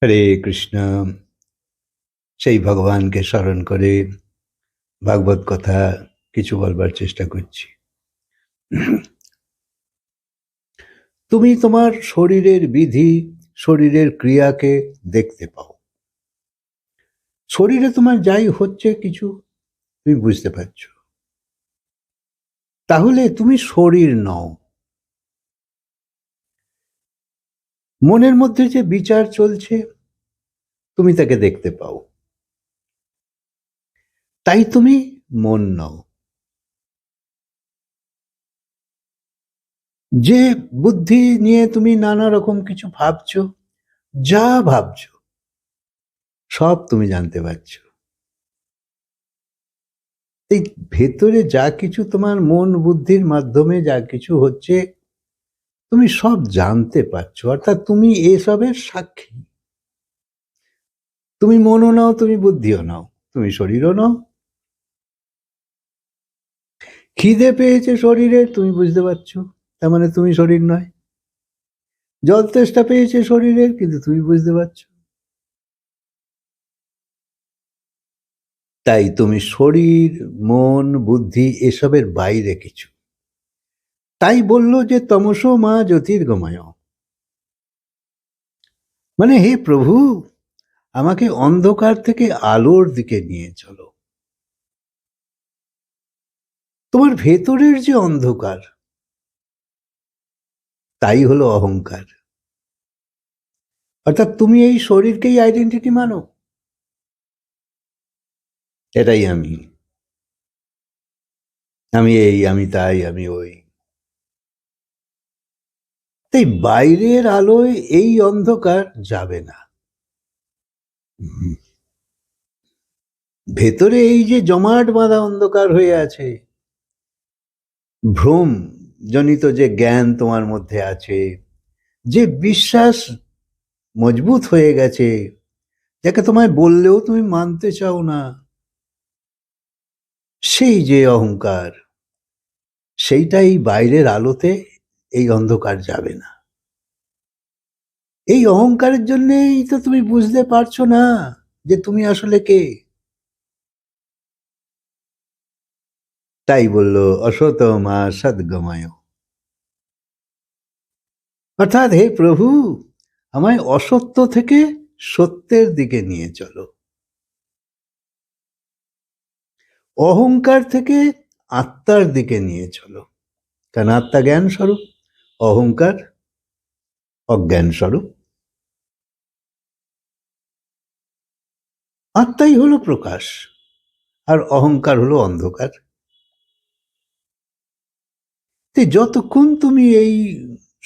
হরে কৃষ্ণ। সেই ভগবানকে স্মরণ করে ভাগবত কথা কিছু বলবার চেষ্টা করছি। তুমি তোমার শরীরের বিধি, শরীরের ক্রিয়াকে দেখতে পাও। শরীরে তোমার যাই হচ্ছে কিছু তুমি বুঝতে পারছো, তাহলে তুমি শরীর নও। মনের মধ্যে যে বিচার চলছে তুমি তাকে দেখতে পাও, তাই তুমি মন নও। যে বুদ্ধি নিয়ে তুমি নানা রকম কিছু ভাবছো, যা ভাবছো সব তুমি জানতে পারছো। এই ভেতরে যা কিছু তোমার মন বুদ্ধির মাধ্যমে যা কিছু হচ্ছে তুমি সব জানতে পারছো, অর্থাৎ তুমি এসবের সাক্ষী। তুমি মনও নাও, তুমি বুদ্ধিও নাও, তুমি শরীরও নাও। খিদে পেয়েছে শরীরে, তুমি বুঝতে পারছো, তার মানে তুমি শরীর নয়। জল তেষ্টা পেয়েছে শরীরের, কিন্তু তুমি বুঝতে পারছো। তাই তুমি শরীর, মন, বুদ্ধি এসবের বাইরে কিছু। তাই বললো যে তমসো মা জ্যোতির্গময়, মানে হে প্রভু, আমাকে অন্ধকার থেকে আলোর দিকে নিয়ে চলো। তোমার ভেতরের যে অন্ধকার, তাই হলো অহংকার। অর্থাৎ তুমি এই শরীরকেই আইডেন্টিটি মানো, এটাই আমি, আমি এই, আমি তাই, আমি ওই। তাই বাইরের আলোয় এই অন্ধকার যাবে না। ভেতরে এই যে জমাট বাঁধা অন্ধকার হয়ে আছে, ভ্রম জনিত যে জ্ঞান তোমার মধ্যে আছে, যে বিশ্বাস মজবুত হয়ে গেছে, যাকে তোমায় বললেও তুমি মানতে চাও না, সেই যে অহংকার, সেইটাই বাইরের আলোতে এই অন্ধকার যাবে না। এই অহংকারের জন্যই তো তুমি বুঝতে পারছো না যে তুমি আসলে কে। তাই বললো অসত মা সদ্গময়, অর্থাৎ হে প্রভু, আমায় অসত্য থেকে সত্যের দিকে নিয়ে চলো। অহংকার থেকে আত্মার দিকে নিয়ে চলো, কারণ আত্মা জ্ঞান স্বরূপ, অহংকার অজ্ঞান স্বরূপ। আত্মাই হলো প্রকাশ, আর অহংকার হলো অন্ধকার। যতক্ষণ তুমি এই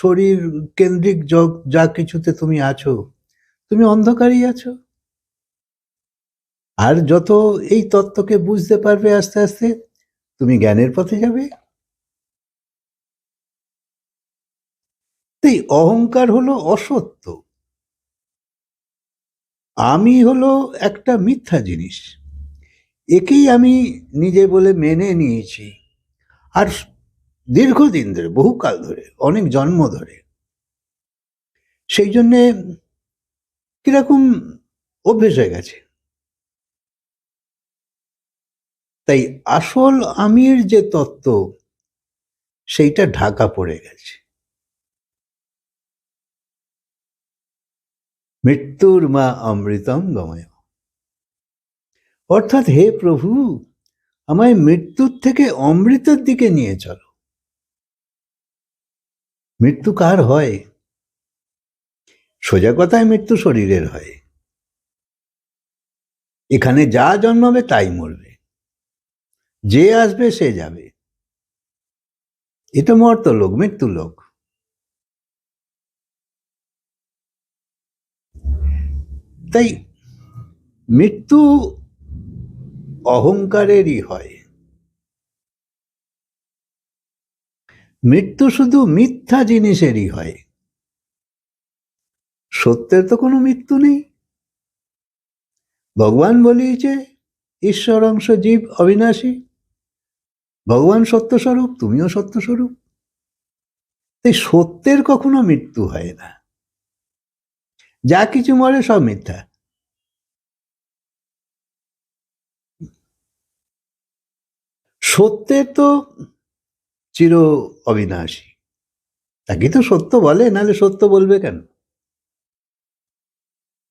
শরীর কেন্দ্রিক যা কিছুতে তুমি আছো, তুমি অন্ধকারই আছো। আর যত এই তত্ত্বকে বুঝতে পারবে আস্তে আস্তে, তুমি জ্ঞানের পথে যাবে। তাই অহংকার হলো অসত্য, আমি হলো একটা মিথ্যা জিনিস, একেই আমি নিজে বলে মেনে নিয়েছি। আর দীর্ঘদিন ধরে, বহুকাল ধরে, অনেক জন্ম ধরে, সেই জন্যে কিরকম অভ্যেস হয়ে গেছে। তাই আসল আমির যে তত্ত্ব, সেইটা ঢাকা পড়ে গেছে। মৃত্যুর মা অমৃতম গময়, অর্থাৎ হে প্রভু, আমায় মৃত্যুর থেকে অমৃতের দিকে নিয়ে চলো। মৃত্যু কার হয়? সোজা কথায় মৃত্যু শরীরের হয়। এখানে যা জন্মাবে তাই মরবে, যে আসবে সে যাবে। এটা মর্ত লোক, মৃত্যু লোক। তাই মৃত্যু অহংকারেরই হয়। মৃত্যু শুধু মিথ্যা জিনিসেরই হয়, সত্যের তো কোনো মৃত্যু নেই। ভগবান বলিয়েছে ঈশ্বর অংশ জীব অবিনাশী, ভগবান সত্যস্বরূপ, তুমিও সত্যস্বরূপ। তাই সত্যের কখনো মৃত্যু হয় না। যা কিছু মরে সব মিথ্যা। সত্যের তো চির অবিনাশী, তাকে তো সত্য বলে, নাহলে সত্য বলবে কেন?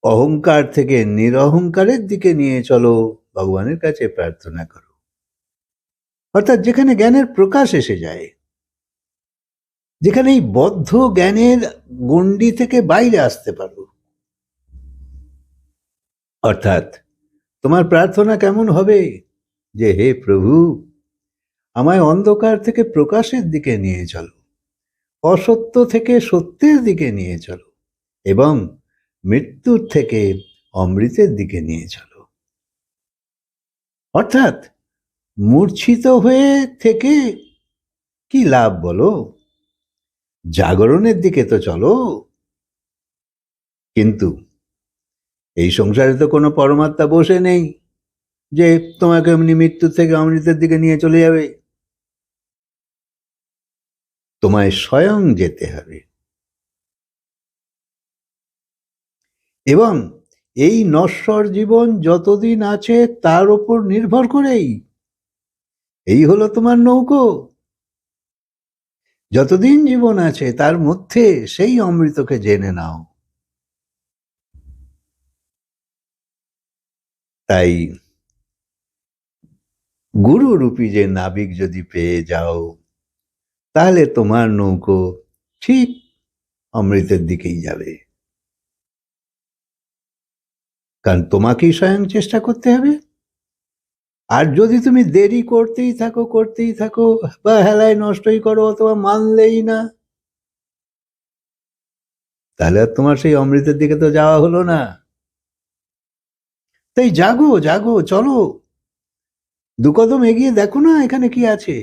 অহংকার থেকে নিরহংকারের দিকে নিয়ে চলো, ভগবানের কাছে প্রার্থনা করো। অর্থাৎ যেখানে জ্ঞানের প্রকাশ এসে যায়, যেখানে এই বদ্ধ জ্ঞানের গণ্ডি থেকে বাইরে আসতে পারো। অর্থাৎ তোমার প্রার্থনা কেমন হবে? যে হে প্রভু, আমায় অন্ধকার থেকে প্রকাশের দিকে নিয়ে চলো, অসত্য থেকে সত্যের দিকে নিয়ে চলো, এবং মৃত্যুর থেকে অমৃতের দিকে নিয়ে চলো। অর্থাৎ মূর্ছিত হয়ে থেকে কি লাভ বলো? জাগরণের দিকে তো চলো। কিন্তু এই সংসারে তো কোনো পরমাত্মা বসে নেই যে তোমাকে এমনি মৃত্যু থেকে অমৃতের দিকে নিয়ে চলে যাবে। তোমায় স্বয়ং যেতে হবে, এবং এই নশ্বর জীবন যতদিন আছে তার উপর নির্ভর করেই এই হলো তোমার নৌকো। যতদিন জীবন আছে তার মধ্যে সেই অমৃতকে জেনে নাও। তাই গুরু রূপী যে নাবিক যদি পেয়ে যাও, তাহলে তোমার নৌকো ঠিক অমৃতের দিকেই যাবে। কারণ তোমাকেই স্বয়ং চেষ্টা করতে হবে। আর যদি তুমি দেরি করতেই থাকো বা হেলায় নষ্টই করো অথবা মানলেই না, তাহলে আর তোমার সেই অমৃতের দিকে তো যাওয়া হলো না। তাই জাগো জাগো, চলো দু কদম এগিয়ে দেখো না এখানে কি আছে।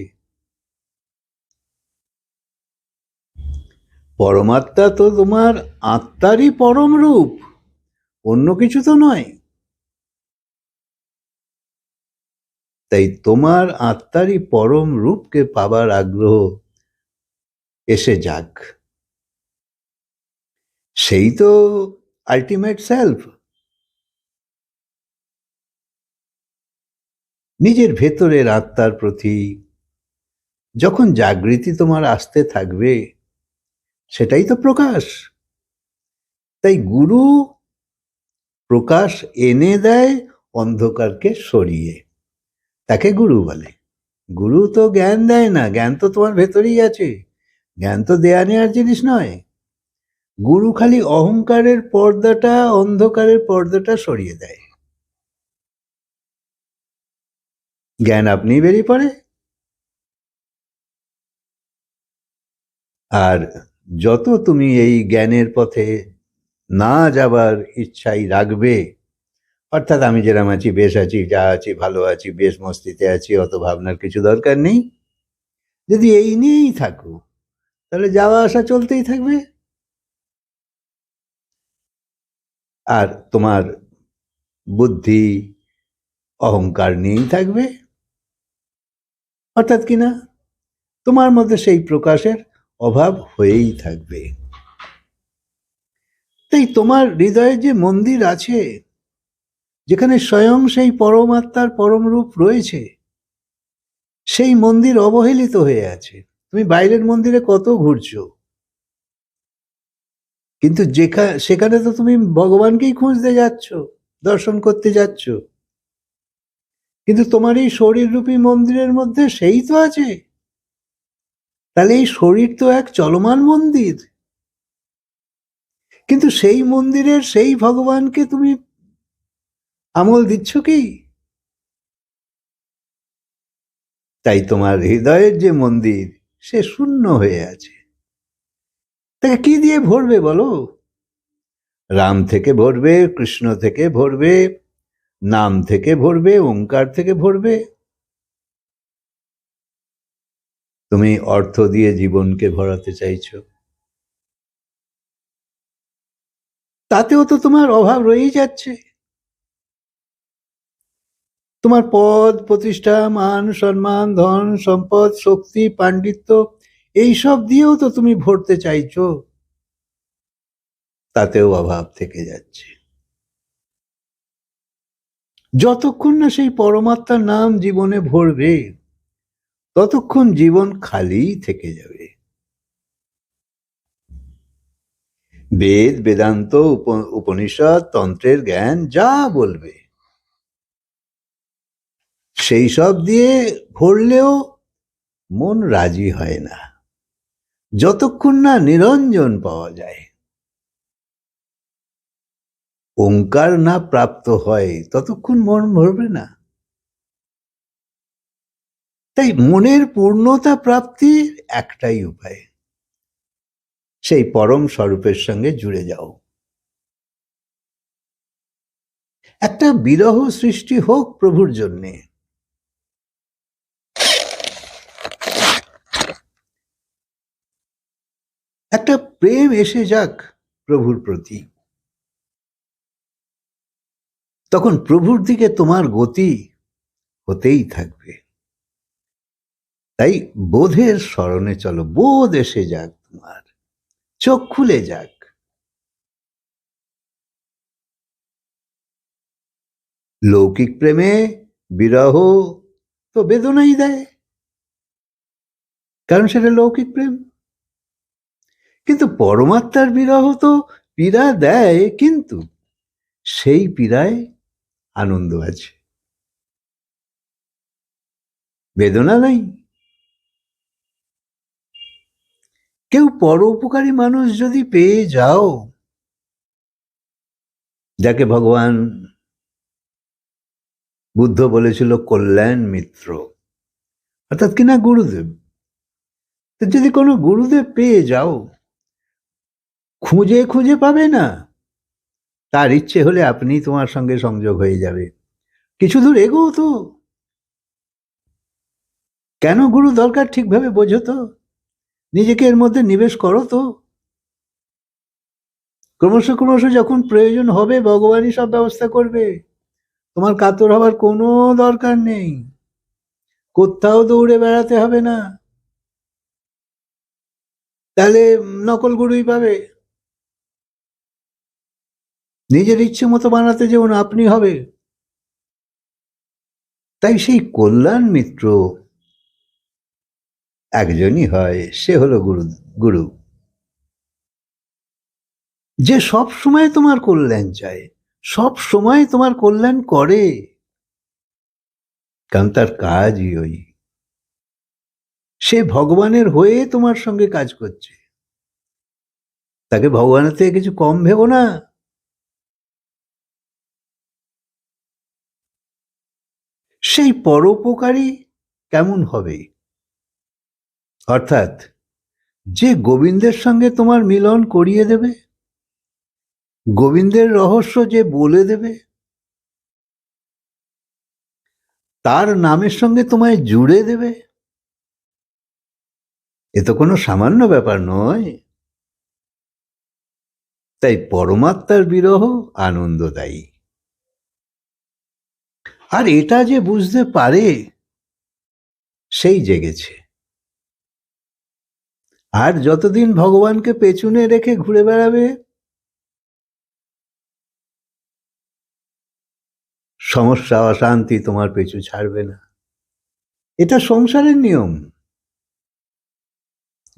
পরমাত্মা তো তোমার আত্মারই পরম রূপ, অন্য কিছু তো নয়। তাই তোমার আত্মারই পরম রূপকে পাবার আগ্রহ এসে যাক। সেই তো আলটিমেট সেলফ। নিজের ভেতরের আত্মার প্রতি যখন জাগৃতি তোমার আসতে থাকবে, সেটাই তো প্রকাশ। তাই গুরু প্রকাশ এনে দেয় অন্ধকারকে সরিয়ে, তাকে গুরু বলে। গুরু তো জ্ঞান দেয় না, জ্ঞান তো তোমার ভেতরেই আছে, জ্ঞান তো দেয়া নেওয়ার জিনিস নয়। গুরু খালি অহংকারের পর্দাটা, অন্ধকারের পর্দাটা সরিয়ে দেয়, জ্ঞান আপনি বেরিয়ে পড়ে। আর যত তুমি এই জ্ঞানের পথে না যাবার ইচ্ছাই রাখবে, অর্থাৎ আমি যেরকম আছি বেশ আছি, যা আছি ভালো আছি, বেশ মস্তিতে আছি, অত ভাবনার কিছু দরকার নেই, যদি এই নিয়েই থাকো, তাহলে যাওয়া আসা চলতেই থাকবে। আর তোমার বুদ্ধি অহংকার নিয়েই থাকবে। অর্থাৎ কিনা তোমার মধ্যে সেই প্রকাশের অভাব হয়েই থাকবে। তাই তোমার হৃদয়ে যে মন্দির আছে, যেখানে স্বয়ং সেই পরমাত্মার পরম রূপ রয়েছে, সেই মন্দির অবহেলিত হয়ে আছে। তুমি বাইরের মন্দিরে কত ঘুরছো, কিন্তু সেখানে তো তুমি ভগবানকেই খুঁজতে যাচ্ছ, দর্শন করতে যাচ্ছ, কিন্তু তোমার এই শরীররূপী মন্দিরের মধ্যে সেই তো আছে। তাহলে এই শরীর তো এক চলমান মন্দির, কিন্তু সেই মন্দিরের সেই ভগবানকে তুমি আমল দিচ্ছ কি? তাই তোমার হৃদয়ের যে মন্দির, সে শূন্য হয়ে আছে। তাকে কি দিয়ে ভরবে বলো? রাম থেকে ভরবে, কৃষ্ণ থেকে ভরবে, নাম থেকে ভরবে, ওঙ্কার থেকে ভরবে। তুমি অর্থ দিয়ে জীবনকে ভরাতে চাইছো, তাতেও তো তোমার অভাব রয়েই যাচ্ছে। তোমার পদ প্রতিষ্ঠা, মান সম্মান, ধন সম্পদ, শক্তি, পাণ্ডিত্য, এইসব দিয়েও তো তুমি ভরতে চাইছো। তাতেও অভাব থেকে যাচ্ছে। যতক্ষণ না সেই পরমাত্মার নাম জীবনে ভরবে, ততক্ষণ জীবন খালি থেকে যাবে। বেদ, বেদান্ত, উপনিষদ, তন্ত্রের জ্ঞান যা বলবে সেই সব দিয়ে ভরলেও মন রাজি হয় না, যতক্ষণ না নিরঞ্জন পাওয়া যায়, ওঙ্কার না প্রাপ্ত হয়, ততক্ষণ মন ভরবে না। তাই মনের পূর্ণতা প্রাপ্তির একটাই উপায়, সেই পরম স্বরূপের সঙ্গে জুড়ে যাও। একটা বিরহ সৃষ্টি হোক প্রভুর জন্যে, একটা প্রেম এসে যাক প্রভুর প্রতি, তখন প্রভুর দিকে তোমার গতি হতেই থাকবে। তাই বোধের স্মরণে চলো, বোধ এসে যাক, তোমার চোখ খুলে যাক। লৌকিক প্রেমে বিরহ তো বেদনাই দেয়, কারণ সেটা লৌকিক প্রেম। কিন্তু পরমাত্মার বিরহ তো পীড়া দেয়, কিন্তু সেই পীড়ায় আনন্দ আছে, বেদনা নাই। কেউ পরোপকারী মানুষ যদি পেয়ে যাও, যাকে ভগবান বুদ্ধ বলেছিল কল্যাণ মিত্র, অর্থাৎ কিনা গুরুদেব, তো যদি কোনো গুরুদেব পেয়ে যাও, খুঁজে খুঁজে পাবে না, তার ইচ্ছে হলে আপনি তোমার সঙ্গে সংযোগ হয়ে যাবে। কিছু দূর এগো তো, কেন গুরু দরকার ঠিকভাবে বোঝো তো, নিজেকে এর মধ্যে নিবেশ করো তো। ক্রমশ ক্রমশ যখন প্রয়োজন হবে, ভগবানই সব ব্যবস্থা করবে, তোমার কাতর হবার কোনো দরকার নেই, কোথাও দৌড়ে বেড়াতে হবে না। তাহলে নকল গুরুই পাবে, নিজের ইচ্ছে মতো বানাতে যেও না, আপনি হবে। তাই সেই কল্যাণ মিত্র একজনই হয়, সে হলো গুরু। গুরু যে সব সময় তোমার কল্যাণ চায়, সব সময় তোমার কল্যাণ করে, কারণ তার কাজই ওই, সে ভগবানের হয়ে তোমার সঙ্গে কাজ করছে, তাকে ভগবানের থেকে কিছু কম ভেবো না। সেই পরোপকারী কেমন হবে, অর্থাৎ যে গোবিন্দের সঙ্গে তোমার মিলন করিয়ে দেবে, গোবিন্দের রহস্য যে বলে দেবে, তার নামের সঙ্গে তোমায় জুড়ে দেবে, এ তো কোনো সামান্য ব্যাপার নয়। তাই পরমাত্মার বিরহ আনন্দদায়ী। আর এটা যে বুঝতে পারে, সেই জেগেছে। আর যতদিন ভগবানকে পেছনে রেখে ঘুরে বেড়াবে, সমস্যা অশান্তি তোমার পিছু ছাড়বে না। এটা সংসারের নিয়ম।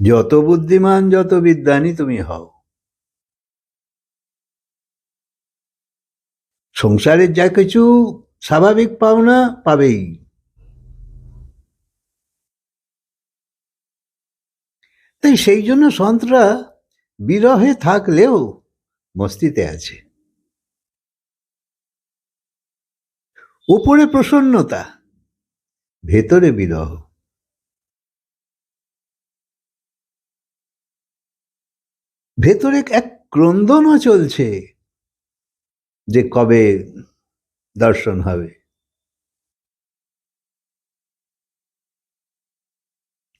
যত বুদ্ধিমান, যত বিদ্বানী তুমি হও, সংসারের যা কিছু স্বাভাবিক পাওনা পাবেই। তাই সেই জন্য সন্তরা বিরহে থাকলেও মস্তিতে আছে। উপরে প্রসন্নতা, ভেতরে বিরহ। ভেতরে এক ক্রন্দনও চলছে যে কবে দর্শন হবে।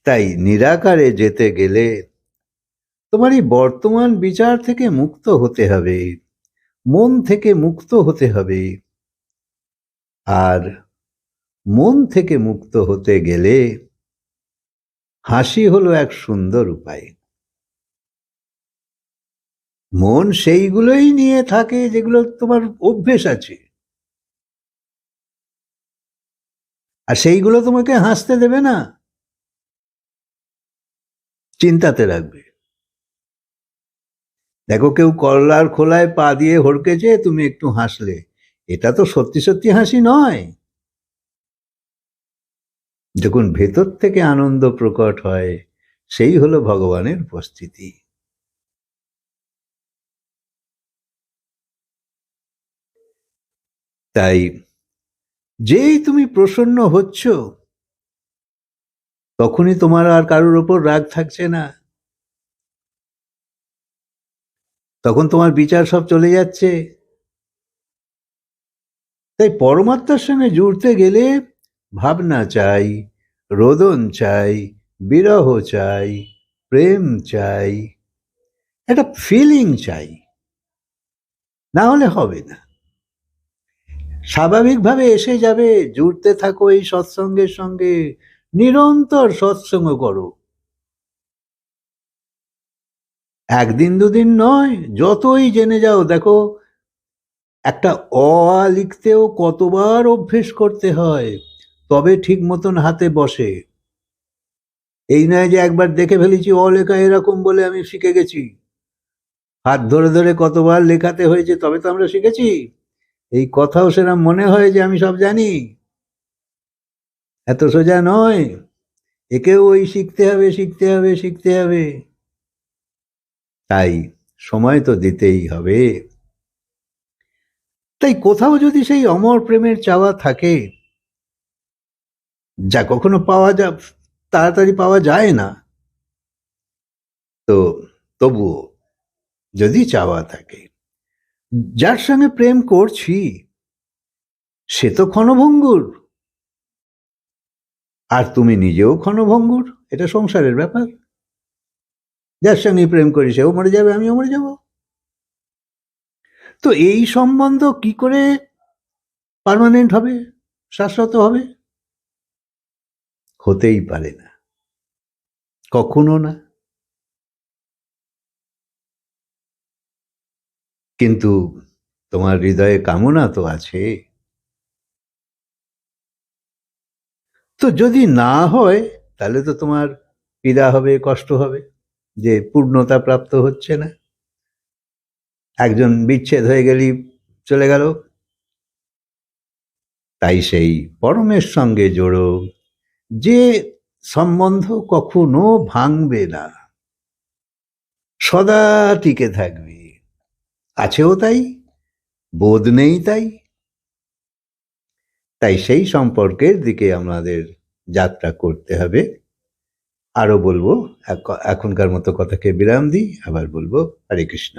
তাই নিরাকারে যেতে গেলে তোমার এই বর্তমান বিচার থেকে মুক্ত হতে হবে, মন থেকে মুক্ত হতে হবে। আর মন থেকে মুক্ত হতে গেলে হাসি হলো এক সুন্দর উপায়। মন সেইগুলোই নিয়ে থাকে যেগুলো তোমার অভ্যেস আছে, আর সেইগুলো তোমাকে হাসতে দেবে না, চিন্তাতে রাখবে। দেখো, কেউ করলার খোলায় পা দিয়ে হড়কেছে, তুমি একটু হাসলে, এটা তো সত্যি সত্যি হাসি নয়। যখন ভেতর থেকে আনন্দ প্রকট হয়, সেই হলো ভগবানের উপস্থিতি। তাই যেই তুমি প্রসন্ন হচ্ছ, তখনই তোমার আর কারোর ওপর রাগ থাকছে না, তখন তোমার বিচার সব চলে যাচ্ছে। তাই পরমাত্মার সঙ্গে জুড়তে গেলে ভাবনা চাই, রোদন চাই, বিরহ চাই, প্রেম চাই, একটা ফিলিং চাই, না হলে হবে না। স্বাভাবিকভাবে এসে যাবে, জুড়তে থাকো এই সৎসঙ্গের সঙ্গে, নিরন্তর সৎসঙ্গ করো, একদিন দুদিন নয়, যতই জেনে যাও। দেখো, একটা অ আ লিখতেও কতবার অভ্যেস করতে হয়, তবে ঠিক মতন হাতে বসে। এই নয় যে একবার দেখে ফেলেছি অ লেখা এরকম বলে আমি শিখে গেছি। হাত ধরে ধরে কতবার লেখাতে হয়েছে, তবে তো আমরা শিখেছি। এই কথাও সেরকম মনে হয় যে আমি সব জানি, এত সোজা নয়। একেও ওই শিখতে হবে, শিখতে হবে, শিখতে হবে। তাই সময় তো দিতেই হবে। তাই কোথাও যদি সেই অমর প্রেমের চাওয়া থাকে, যা কখনো তাড়াতাড়ি পাওয়া যায় না, তো তবুও যদি চাওয়া থাকে, যার সঙ্গে প্রেম করছি সে তো ক্ষণভঙ্গুর, আর তুমি নিজেও ক্ষণভঙ্গুর, এটা সংসারের ব্যাপার। যার সঙ্গে প্রেম করি সেও মরে যাবে, আমিও মরে যাব। তো এই সম্বন্ধ কি করে পার্মানেন্ট হবে, শাশ্বত হবে? হতেই পারে না, কখনো না। কিন্তু তোমার হৃদয়ে কামনা তো আছে। তো যদি না হয়, তাহলে তো তোমার পীড়া হবে, কষ্ট হবে, যে পূর্ণতা প্রাপ্ত হচ্ছে না। একজন বিচ্ছেদ হয়ে গেলি চলে গেল, তাই সেই পরমের সঙ্গে জোড়ো, যে সম্বন্ধ কখনো ভাঙবে না, সদা টিকে থাকবে। আছেও তাই, বোধ নেই তাই। তাই সেই সম্পর্কের দিকে আমাদের যাত্রা করতে হবে। আরো বলবো, এখনকার মতো কথাকে বিরাম দিই, আবার বলবো। হরে কৃষ্ণ।